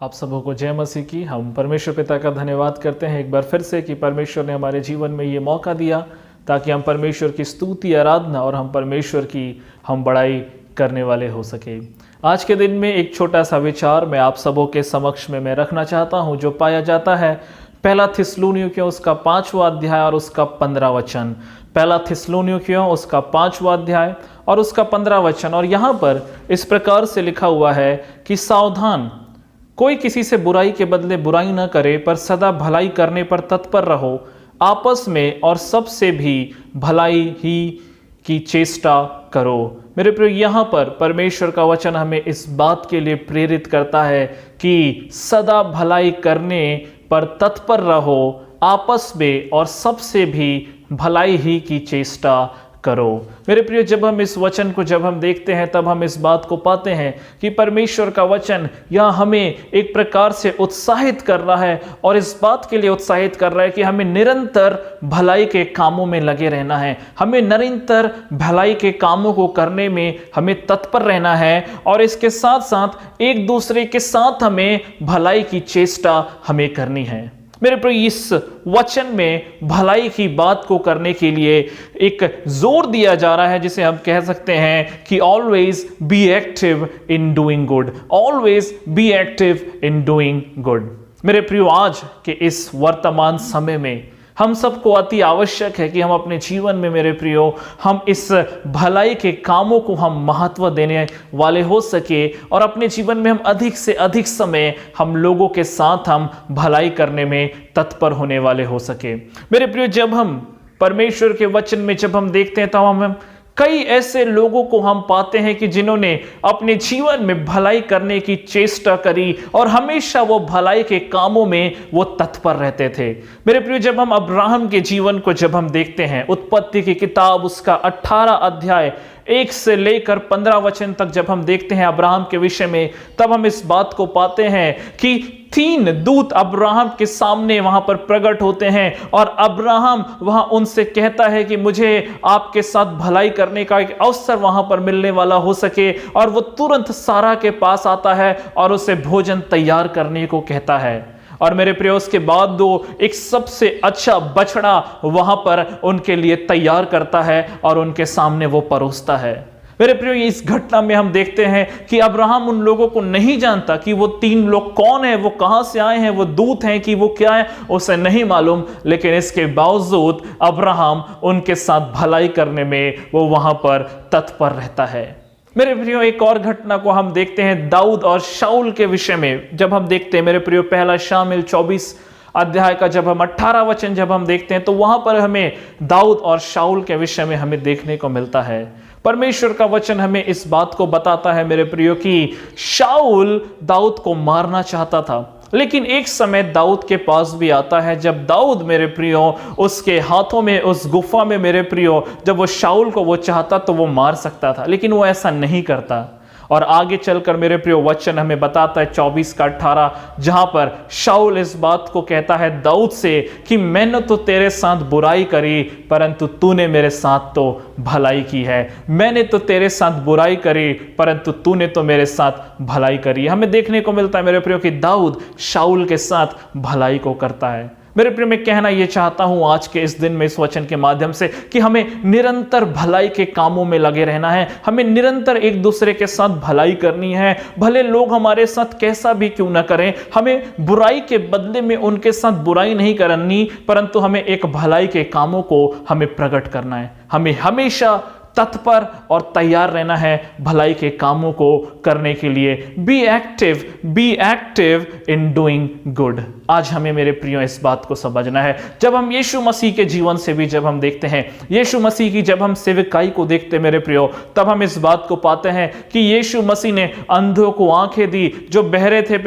आप सबों को जय मसीह की। हम परमेश्वर पिता का धन्यवाद करते हैं एक बार फिर से कि परमेश्वर ने हमारे जीवन में ये मौका दिया ताकि हम परमेश्वर की स्तुति, आराधना और हम परमेश्वर की हम बड़ाई करने वाले हो सके। आज के दिन में एक छोटा सा विचार मैं आप सबों के समक्ष में मैं रखना चाहता हूं, जो पाया जाता है पहला थिस्सलुनीकियों उसका 5वां अध्याय और उसका 15 वचन। पहला थिस्सलुनीकियों उसका 5वां अध्याय और उसका 15 वचन। और यहाँ पर इस प्रकार से लिखा हुआ है कि सावधान, कोई किसी से बुराई के बदले बुराई न करे, पर सदा भलाई करने पर तत्पर रहो, आपस में और सबसे भी भलाई ही की चेष्टा करो। मेरे प्रिय, यहाँ पर परमेश्वर का वचन हमें इस बात के लिए प्रेरित करता है कि सदा भलाई करने पर तत्पर रहो, आपस में और सबसे भी भलाई ही की चेष्टा करो। मेरे प्रिय, जब हम इस वचन को जब हम देखते हैं तब हम इस बात को पाते हैं कि परमेश्वर का वचन यह हमें एक प्रकार से उत्साहित कर रहा है और इस बात के लिए उत्साहित कर रहा है कि हमें निरंतर भलाई के कामों में लगे रहना है, हमें निरंतर भलाई के कामों को करने में हमें तत्पर रहना है और इसके साथ साथ एक दूसरे के साथ हमें भलाई की चेष्टा हमें करनी है। मेरे प्रिय, इस वचन में भलाई की बात को करने के लिए एक जोर दिया जा रहा है, जिसे हम कह सकते हैं कि always be active in doing good, always be active in doing good. मेरे प्रियो, आज के इस वर्तमान समय में हम सबको अति आवश्यक है कि हम अपने जीवन में, मेरे प्रियो, हम इस भलाई के कामों को हम महत्व देने वाले हो सके और अपने जीवन में हम अधिक से अधिक समय हम लोगों के साथ हम भलाई करने में तत्पर होने वाले हो सके। मेरे प्रियो, जब हम परमेश्वर के वचन में जब हम देखते हैं तो हम कई ऐसे लोगों को हम पाते हैं कि जिन्होंने अपने जीवन में भलाई करने की चेष्टा करी और हमेशा वो भलाई के कामों में वो तत्पर रहते थे। मेरे प्रिय, जब हम अब्राहम के जीवन को जब हम देखते हैं, उत्पत्ति की किताब उसका 18 अध्याय 1 से लेकर 15 वचन तक जब हम देखते हैं अब्राहम के विषय में, तब हम इस बात को पाते हैं कि 3 दूत अब्राहम के सामने वहां पर प्रकट होते हैं और अब्राहम वहां उनसे कहता है कि मुझे आपके साथ भलाई करने का एक अवसर वहां पर मिलने वाला हो सके, और वो तुरंत सारा के पास आता है और उसे भोजन तैयार करने को कहता है। और मेरे प्रिय, उसके बाद दो एक सबसे अच्छा बछड़ा वहां पर उनके लिए तैयार करता है और उनके सामने वो परोसता है। मेरे प्रिय, इस घटना में हम देखते हैं कि अब्राहम उन लोगों को नहीं जानता कि वो 3 लोग कौन है, वो कहां से आए हैं, वो दूत हैं कि वो क्या है, उसे नहीं मालूम। लेकिन इसके बावजूद अब्राहम उनके साथ भलाई करने में वो वहां पर तत्पर रहता है। मेरे प्रियो, एक और घटना को हम देखते हैं दाऊद और शाऊल के विषय में। जब हम देखते हैं मेरे प्रियो, पहला शामुएल 24 अध्याय का जब हम 18 वचन जब हम देखते हैं तो वहां पर हमें दाऊद और शाऊल के विषय में हमें देखने को मिलता है। परमेश्वर का वचन हमें इस बात को बताता है मेरे प्रियो कि शाऊल दाऊद को मारना चाहता था, लेकिन एक समय दाऊद के पास भी आता है जब दाऊद, मेरे प्रियो, उसके हाथों में उस गुफा में, मेरे प्रियो, जब वो शाऊल को वो चाहता तो वो मार सकता था, लेकिन वो ऐसा नहीं करता। और आगे चलकर मेरे प्रियो वचन हमें बताता है 24 का 18, जहां पर शाऊल इस बात को कहता है दाऊद से कि मैंने तो तेरे साथ बुराई करी, परंतु तूने मेरे साथ तो भलाई की है। मैंने तो तेरे साथ बुराई करी, परंतु तूने तो मेरे साथ भलाई करी। हमें देखने को मिलता है मेरे प्रियो कि दाऊद शाऊल के साथ भलाई को करता है। मेरे प्रिय, मैं कहना यह चाहता हूं आज के इस दिन में इस वचन के माध्यम से कि हमें निरंतर भलाई के कामों में लगे रहना है, हमें निरंतर एक दूसरे के साथ भलाई करनी है। भले लोग हमारे साथ कैसा भी क्यों ना करें, हमें बुराई के बदले में उनके साथ बुराई नहीं करनी, परंतु हमें एक भलाई के कामों को हमें प्रकट करना है। हमें हमेशा तत्पर और तैयार रहना है भलाई के कामों को करने के लिए। Be active in doing good. आज हमें मेरे प्रियो इस बात को समझना है। जब हम यीशु मसीह के जीवन से भी जब हम देखते हैं, यीशु मसीह की जब हम सेवकाई को देखते हैं मेरे प्रियो, तब हम इस बात को पाते हैं कि यीशु मसीह ने अंधों को आंखें दी, जो बहरे थे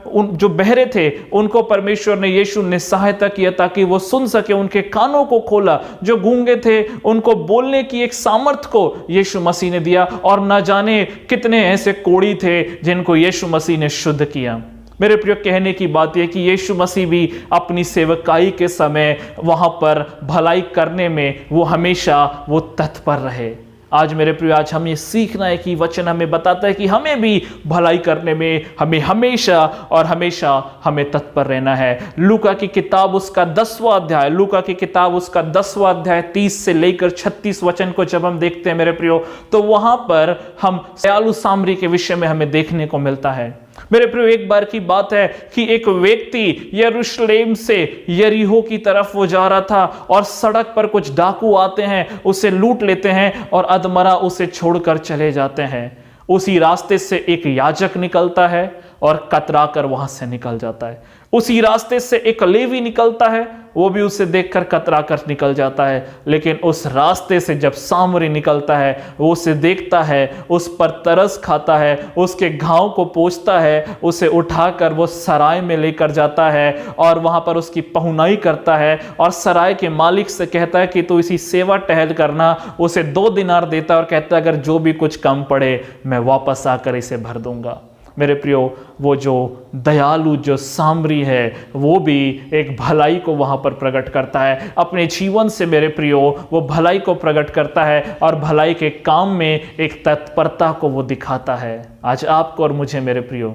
जो बहरे थे उनको परमेश्वर ने, यीशु ने सहायता किया ताकि वो सुन सके, उनके कानों को खोला, जो गूंगे थे उनको बोलने की एक सामर्थ्य को यीशु मसीह ने दिया, और न जाने कितने ऐसे कोढ़ी थे जिनको यीशु मसीह ने शुद्ध किया। मेरे प्रिय, कहने की बात यह कि यीशु मसीह भी अपनी सेवकाई के समय वहां पर भलाई करने में वो हमेशा वो तत्पर रहे। आज मेरे प्रिय, आज हमें सीखना है कि वचन हमें बताता है कि हमें भी भलाई करने में हमें हमेशा और हमेशा हमें तत्पर रहना है। लूका की किताब उसका 10वां अध्याय, लूका की किताब उसका 10वां अध्याय 30 से लेकर 36 वचन को जब हम देखते हैं मेरे प्रियो, तो वहां पर हम दयालु सामरी के विषय में हमें देखने को मिलता है। मेरे प्रियो, एक बार की बात है कि एक व्यक्ति यरूशलेम से यरीहो की तरफ वो जा रहा था और सड़क पर कुछ डाकू आते हैं, उसे लूट लेते हैं और अधमरा उसे छोड़कर चले जाते हैं। उसी रास्ते से एक याजक निकलता है और कतरा कर वहां से निकल जाता है। उसी रास्ते से एक लेवी निकलता है, वो भी उसे देखकर कतरा कर निकल जाता है। लेकिन उस रास्ते से जब सामरी निकलता है, वो उसे देखता है, उस पर तरस खाता है, उसके घाव को पोंछता है, उसे उठाकर वो सराय में लेकर जाता है और वहां पर उसकी पहुनाई करता है और सराय के मालिक से कहता है कि तू इसी सेवा टहल करना। उसे 2 दिनार देता है और कहता है अगर जो भी कुछ कम पड़े मैं वापस आकर इसे भर दूंगा। मेरे प्रियो, वो जो दयालु जो सामरी है वो भी एक भलाई को वहां पर प्रकट करता है अपने जीवन से। मेरे प्रियो, वो भलाई को प्रकट करता है और भलाई के काम में एक तत्परता को वो दिखाता है। आज आपको और मुझे मेरे प्रियो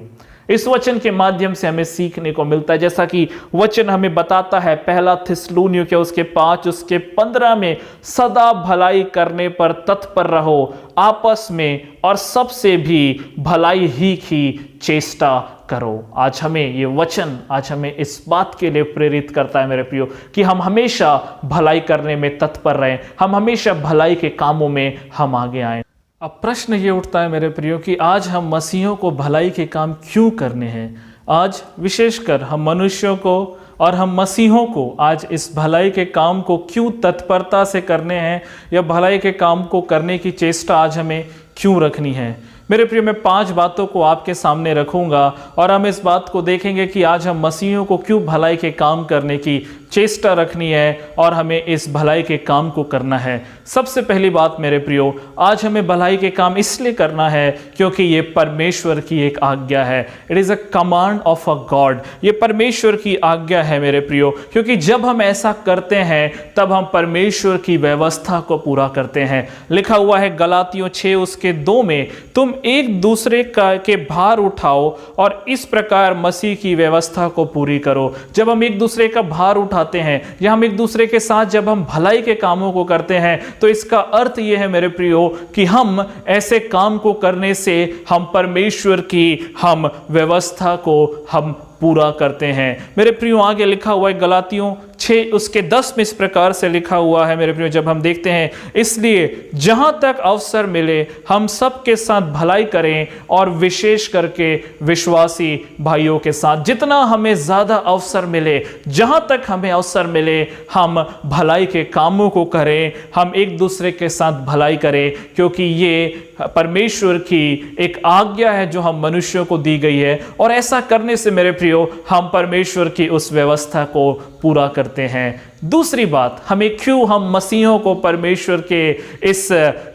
इस वचन के माध्यम से हमें सीखने को मिलता है, जैसा कि वचन हमें बताता है 1 थिस्सलुनीयों के उसके 5 उसके 15 में, सदा भलाई करने पर तत्पर रहो, आपस में और सबसे भी भलाई ही की चेष्टा करो। आज हमें ये वचन आज हमें इस बात के लिए प्रेरित करता है मेरे प्रियो कि हम हमेशा भलाई करने में तत्पर रहें, हम हमेशा भलाई के कामों में हम आगे आएं। अब प्रश्न ये उठता है मेरे प्रियो कि आज हम मसीहों को भलाई के काम क्यों करने हैं। आज विशेषकर हम मनुष्यों को और हम मसीहों को आज इस भलाई के काम को क्यों तत्परता से करने हैं, या भलाई के काम को करने की चेष्टा आज हमें क्यों रखनी है। मेरे प्रिय, मैं 5 बातों को आपके सामने रखूंगा और हम इस बात को देखेंगे कि आज हम मसीहों को क्यों भलाई के काम करने की चेष्टा रखनी है और हमें इस भलाई के काम को करना है। सबसे पहली बात मेरे प्रियो, आज हमें भलाई के काम इसलिए करना है क्योंकि ये परमेश्वर की एक आज्ञा है। It is a command of a God. ये परमेश्वर की आज्ञा है मेरे प्रियो, क्योंकि जब हम ऐसा करते हैं तब हम परमेश्वर की व्यवस्था को पूरा करते हैं। लिखा हुआ है गलातियों 6 उसके 2 में, तुम एक दूसरे के भार उठाओ और इस प्रकार मसीह की व्यवस्था को पूरी करो। जब हम एक दूसरे का भार उठाते हैं या हम एक दूसरे के साथ जब हम भलाई के कामों को करते हैं, तो इसका अर्थ यह है मेरे प्रियो कि हम ऐसे काम को करने से हम परमेश्वर की हम व्यवस्था को हम पूरा करते हैं। मेरे प्रियो, आगे लिखा हुआ है गलातियों 6 उसके 10 में इस प्रकार से लिखा हुआ है मेरे प्रियो, जब हम देखते हैं, इसलिए जहां तक अवसर मिले हम सबके साथ भलाई करें और विशेष करके विश्वासी भाइयों के साथ। जितना हमें ज्यादा अवसर मिले, जहां तक हमें अवसर मिले, हम भलाई के कामों को करें, हम एक दूसरे के साथ भलाई करें, क्योंकि ये परमेश्वर की एक आज्ञा है जो हम मनुष्यों को दी गई है। और ऐसा करने से मेरे प्रियो हम परमेश्वर की उस व्यवस्था को पूरा करते हैं। दूसरी बात, हमें क्यों हम मसीहों को परमेश्वर के इस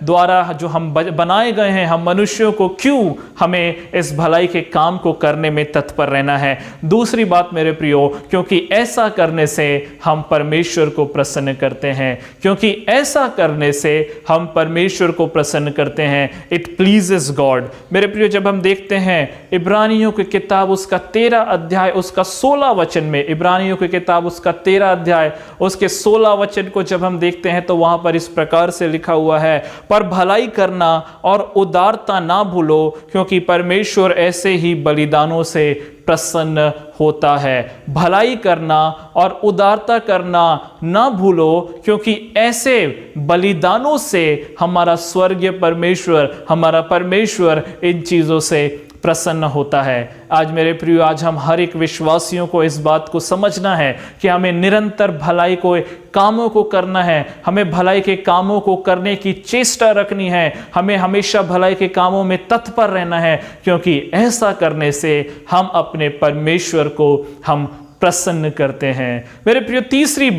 द्वारा जो हम बनाए गए हैं, हम मनुष्यों को क्यों हमें इस भलाई के काम को करने में तत्पर रहना है। दूसरी बात मेरे प्रियो, क्योंकि ऐसा करने से हम परमेश्वर को प्रसन्न करते हैं, क्योंकि ऐसा करने से हम परमेश्वर को प्रसन्न करते हैं। It pleases God. मेरे प्रियो, जब हम देखते हैं इब्रानियों की किताब उसका 13 अध्याय उसका 16 वचन में, इब्रानियों की किताब उसका 13 अध्याय उसके 16 वचन को जब हम देखते हैं, तो वहां पर इस प्रकार से लिखा हुआ है, पर भलाई करना और उदारता ना भूलो, क्योंकि परमेश्वर ऐसे ही बलिदानों से प्रसन्न होता है। भलाई करना और उदारता करना ना भूलो, क्योंकि ऐसे बलिदानों से हमारा स्वर्गीय परमेश्वर, हमारा परमेश्वर इन चीजों से प्रसन्न होता है। आज मेरे प्रियो, आज हम हर एक विश्वासियों को इस बात को समझना है कि हमें निरंतर भलाई को कामों को करना है, हमें भलाई के कामों को करने की चेष्टा रखनी है, हमें हमेशा भलाई के कामों में तत्पर रहना है, क्योंकि ऐसा करने से हम अपने परमेश्वर को हम प्रसन्न करते हैं। मेरे प्रियो, तीसरी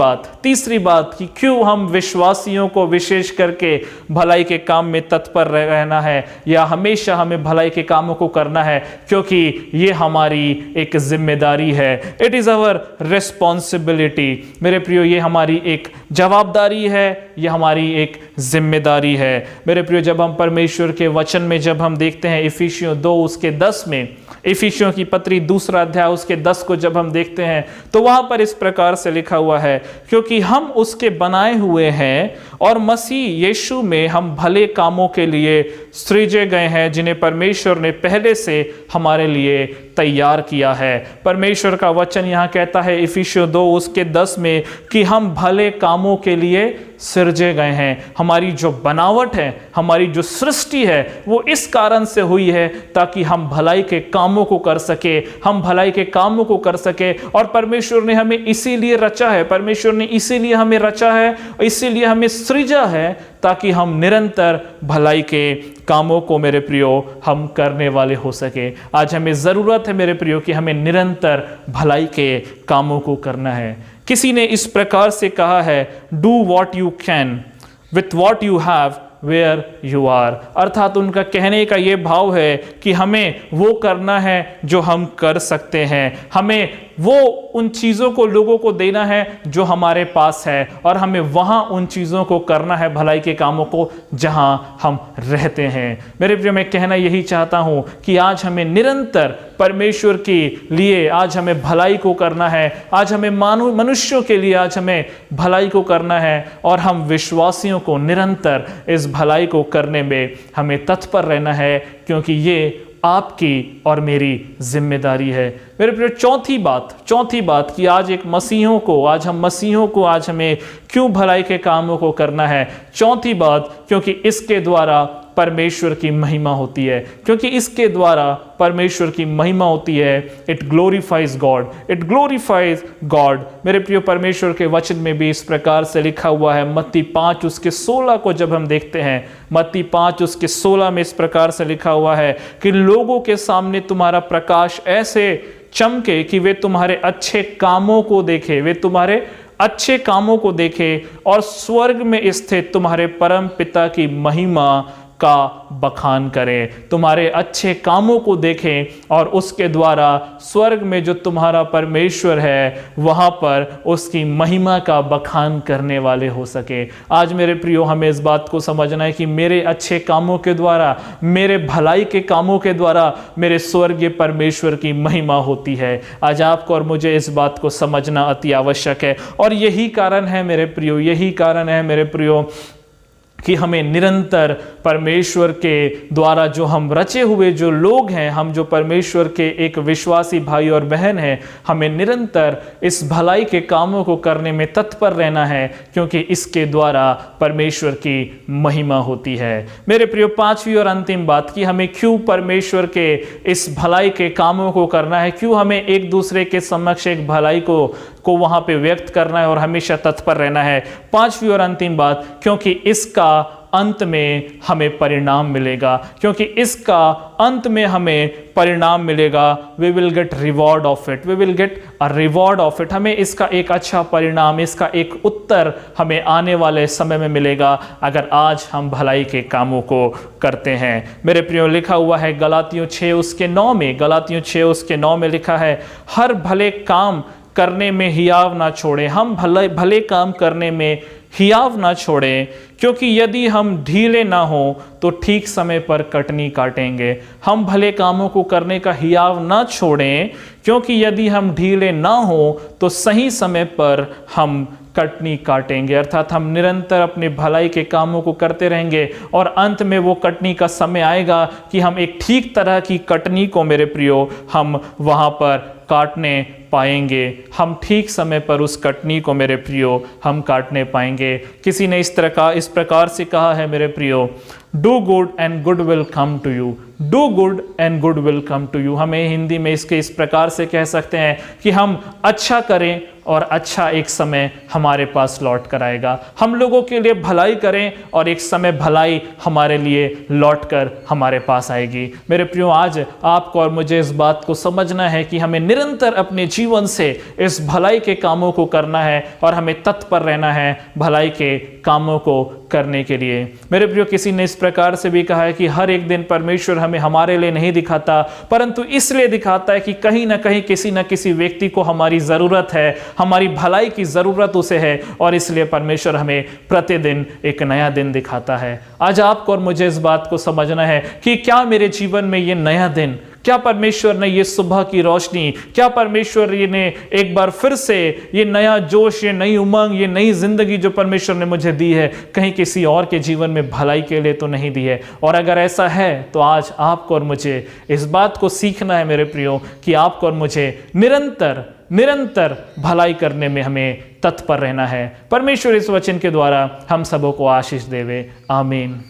बात कि क्यों हम विश्वासियों को विशेष करके भलाई के काम में तत्पर रहना है या हमेशा हमें भलाई के कामों को करना है, क्योंकि ये हमारी एक जिम्मेदारी है। It is our responsibility. मेरे प्रियो, ये हमारी एक जवाबदारी है, ये हमारी एक जिम्मेदारी है। मेरे प्रियो, जब हम परमेश्वर के वचन में जब हम देखते हैं इफिसियों 2 उसके 10 में, इफिसियों की पत्री 2 अध्याय उसके 10 को जब हम देखते हैं तो वहां पर इस प्रकार से लिखा हुआ है, क्योंकि हम उसके बनाए हुए हैं और मसीह यीशु में हम भले कामों के लिए सृजे गए हैं, जिन्हें परमेश्वर ने पहले से हमारे लिए तैयार किया है। परमेश्वर का वचन यहाँ कहता है इफिसियों 2 उसके 10 में कि हम भले कामों के लिए सृजे गए हैं। हमारी जो बनावट है, हमारी जो सृष्टि है, वो इस कारण से हुई है ताकि हम भलाई के कामों को कर सके, हम भलाई के कामों को कर सके। और परमेश्वर ने हमें इसीलिए रचा है, परमेश्वर ने इसीलिए हमें रचा है, इसीलिए हमें सृजा है ताकि हम निरंतर भलाई के कामों को मेरे प्रियो हम करने वाले हो सके। आज हमें ज़रूरत है मेरे प्रियो कि हमें निरंतर भलाई के कामों को करना है। किसी ने इस प्रकार से कहा है, do what you can with what you have where you are. अर्थात उनका कहने का ये भाव है कि हमें वो करना है जो हम कर सकते हैं, हमें वो उन चीज़ों को लोगों को देना है जो हमारे पास है, और हमें वहाँ उन चीज़ों को करना है, भलाई के कामों को, जहाँ हम रहते हैं। मेरे प्रिय, मैं कहना यही चाहता हूँ कि आज हमें निरंतर परमेश्वर के लिए आज हमें भलाई को करना है, आज हमें मनुष्यों के लिए आज हमें भलाई को करना है, और हम विश्वासियों को निरंतर इस भलाई को करने में हमें तत्पर रहना है, क्योंकि ये आपकी और मेरी जिम्मेदारी है। मेरे प्रिय, चौथी बात कि आज हमें क्यों भलाई के कामों को करना है। चौथी बात, क्योंकि इसके द्वारा परमेश्वर की महिमा होती है, क्योंकि इसके द्वारा परमेश्वर की महिमा होती है। It glorifies God. मेरे प्रियो, परमेश्वर के वचन में भी इस प्रकार से लिखा हुआ है। मत्ती 5 उसके 16 को जब हम देखते हैं, मत्ती 5 उसके 16 में इस प्रकार से लिखा हुआ है कि लोगों के सामने तुम्हारा प्रकाश ऐसे चमके कि वे तुम्हारे अच्छे कामों को देखे और स्वर्ग में स्थित तुम्हारे परम पिता की महिमा का बखान करें। तुम्हारे अच्छे कामों को देखें और उसके द्वारा स्वर्ग में जो तुम्हारा परमेश्वर है वहां पर उसकी महिमा का बखान करने वाले हो सके। आज मेरे प्रियो, हमें इस बात को समझना है कि मेरे अच्छे कामों के द्वारा, मेरे भलाई के कामों के द्वारा मेरे स्वर्गीय परमेश्वर की महिमा होती है। आज आपको और मुझे इस बात को समझना अति आवश्यक है, और यही कारण है मेरे प्रियो कि हमें निरंतर परमेश्वर के द्वारा जो हम रचे हुए जो लोग हैं, हम जो परमेश्वर के एक विश्वासी भाई और बहन हैं, हमें निरंतर इस भलाई के कामों को करने में तत्पर रहना है, क्योंकि इसके द्वारा परमेश्वर की महिमा होती है। मेरे प्रियो, 5वीं और अंतिम बात कि हमें क्यों परमेश्वर के इस भलाई के कामों को करना है, क्यों हमें एक दूसरे के समक्ष एक भलाई को वहां पे व्यक्त करना है और हमेशा तत्पर रहना है। 5वीं और अंतिम बात, क्योंकि इसका अंत में हमें परिणाम मिलेगा, we will get reward of it. हमें इसका एक अच्छा परिणाम, इसका एक उत्तर हमें आने वाले समय में मिलेगा अगर आज हम भलाई के कामों को करते हैं। मेरे प्रियो, लिखा हुआ है गलातियों 6 उसके 9 में लिखा है, हर भले काम करने में हियाव ना छोड़ें। हम भले काम करने में हियाव ना छोड़ें, क्योंकि यदि हम ढीले ना हो तो ठीक समय पर कटनी काटेंगे। हम भले कामों को करने का हियाव ना छोड़ें, क्योंकि यदि हम ढीले ना हो तो सही समय पर हम कटनी काटेंगे। अर्थात हम निरंतर अपने भलाई के कामों को करते रहेंगे और अंत में वो कटनी का समय आएगा कि हम एक ठीक तरह की कटनी को मेरे प्रियो हम वहां पर काटने पाएंगे। हम ठीक समय पर उस कटनी को मेरे प्रियो हम काटने पाएंगे। किसी ने इस प्रकार से कहा है मेरे प्रियो, do good and good will come to you, do good and good will come to you. हमें हिंदी में इसके इस प्रकार से कह सकते हैं कि हम अच्छा करें और अच्छा एक समय हमारे पास लौट कर आएगा। हम लोगों के लिए भलाई करें और एक समय भलाई हमारे लिए लौट कर हमारे पास आएगी। मेरे प्रियो, आज आपको और मुझे इस बात को समझना है कि हमें निरंतर अपने जीवन से इस भलाई के कामों को करना है और हमें तत्पर रहना है भलाई के कामों को करने के लिए। मेरे प्रियो, किसी ने इस प्रकार से भी कहा है कि हर एक दिन परमेश्वर हमें हमारे लिए नहीं दिखाता, परंतु इसलिए दिखाता है कि कहीं ना कहीं किसी न किसी व्यक्ति को हमारी जरूरत है, हमारी भलाई की जरूरत उसे है, और इसलिए परमेश्वर हमें प्रतिदिन एक नया दिन दिखाता है। आज आपको और मुझे इस बात को समझना है कि क्या मेरे जीवन में ये नया दिन, क्या परमेश्वर ने ये सुबह की रोशनी, क्या परमेश्वर ने एक बार फिर से ये नया जोश, ये नई उमंग, ये नई जिंदगी जो परमेश्वर ने मुझे दी है, कहीं किसी और के जीवन में भलाई के लिए तो नहीं दी है? और अगर ऐसा है तो आज आपको और मुझे इस बात को सीखना है मेरे प्रियो कि आपको और मुझे निरंतर भलाई करने में हमें तत्पर रहना है। परमेश्वर इस वचन के द्वारा हम सबों को आशीष देवे। आमीन।